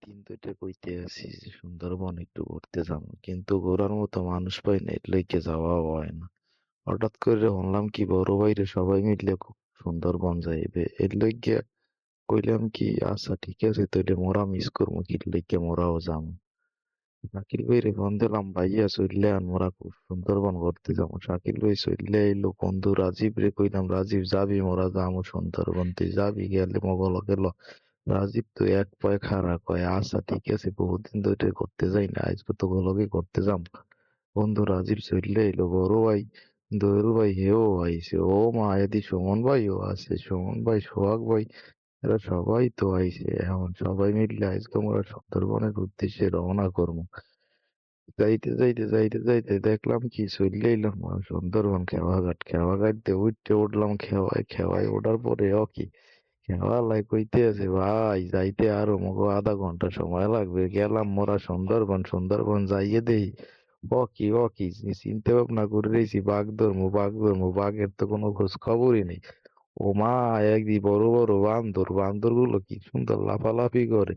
দিন দুইটা কইতে আছি যে সুন্দরবন একটু ঘুরতে যাবো, কিন্তু ঘোরার মতো মানুষ পাই না, এর লইগে যাওয়াও হয় না। হঠাৎ করে শুনলাম কি বড় ভাইরে সবাই মিলে সুন্দরবন যাইবে, এর লইগে কইলাম কি আচ্ছা ঠিক আছে, তাইলে মোরা মিস করবো কি লইগে মোরাও যাবো। শাকিল ভাইরে ফোন দিলাম, ভাইয়া চললে আন মোরা খুব সুন্দরবন ঘুরতে যাবো। শাকিল ভাই চললে এলো, বন্ধু রাজীব রে কইলাম, রাজীব যাবি মোরা যাবো সুন্দরবন, তুই যাবি গেলে মগল গেল। রাজীব তো এক পায়ে খাড়া, কয় আচ্ছা ঠিক আছে, বহুদিন ধরে করতে যাই না, আজকে তো গুলোকে করতে যাম। বন্ধু রাজীব চললে এলো, বড় ভাই দৌড়ু ভাই হেও আইছে, ও মা এদি সুমন ভাইও আছে, সুমন ভাই সোহাগ ভাই, এরা সবাই তো আইছে। এখন সবাই মিললে আজকে আমরা সুন্দরবনের উদ্দেশ্যে রওনা করবো। যাইতে যাইতে যাইতে যাইতে দেখলাম কি চললে এলাম সুন্দরবন খেওয়াঘাট। খেওয়াঘাট দিয়ে উঠতে উঠলাম খেওয়ায়, খেওয়ায় ওঠার পরে কি খেওয়ালাই কইতে আছে, ভাই যাইতে আরো মগো আধা ঘন্টা সময় লাগবে। গেলাম মোরা সুন্দরবন, সুন্দরবন যাইয়ে দেই ও কি চিন্তা ভাবনা করে রয়েছি, বাঘ ধরমু, বাঘের তো কোনো খোঁজ খবরই নেই। ও মা, একদি বড় বড় বান্দর, বান্দর গুলো কি সুন্দর লাফালাফি করে।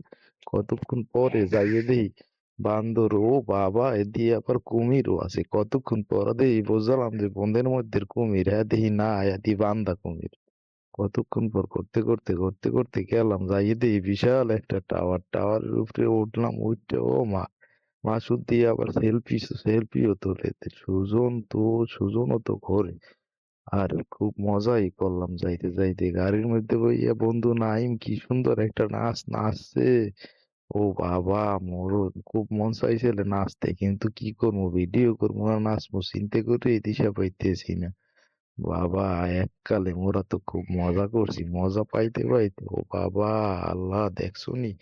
কতক্ষণ পরে যাইয়ে দেই বান্দর, ও বাবা এদি আবার কুমিরও আছে। কতক্ষণ পর দেই বুঝলাম যে বনের মধ্যে কুমির, হ্যাঁ দেখি না এদি বান্দা কুমির। কতক্ষণ পর করতে গেলাম, যাইয়ে দেখি বিশাল একটা টাওয়ার, টাওয়ারের উপরে উঠলাম। উঠতে ও মা, মাসুদ দিয়ে আবার সেলফিও তোলে। সুজনও তো ঘোরে। আর খুব মজাই করলাম যাইতে যাইতে। গাড়ির মধ্যে বইয়া বন্ধু নাইম কি সুন্দর একটা নাচ নাচছে। ও বাবা, মোরও খুব মন চাইছিল নাচতে, কিন্তু কি করবো, ভিডিও করবো না নাচবো চিন্তা করে দিশা পাইতেছি না। বাবা, এককালে মোরা তো খুব মজা করছি, মজা পাইতে পাইতে ও বাবা, আল্লাহ দেখছো নি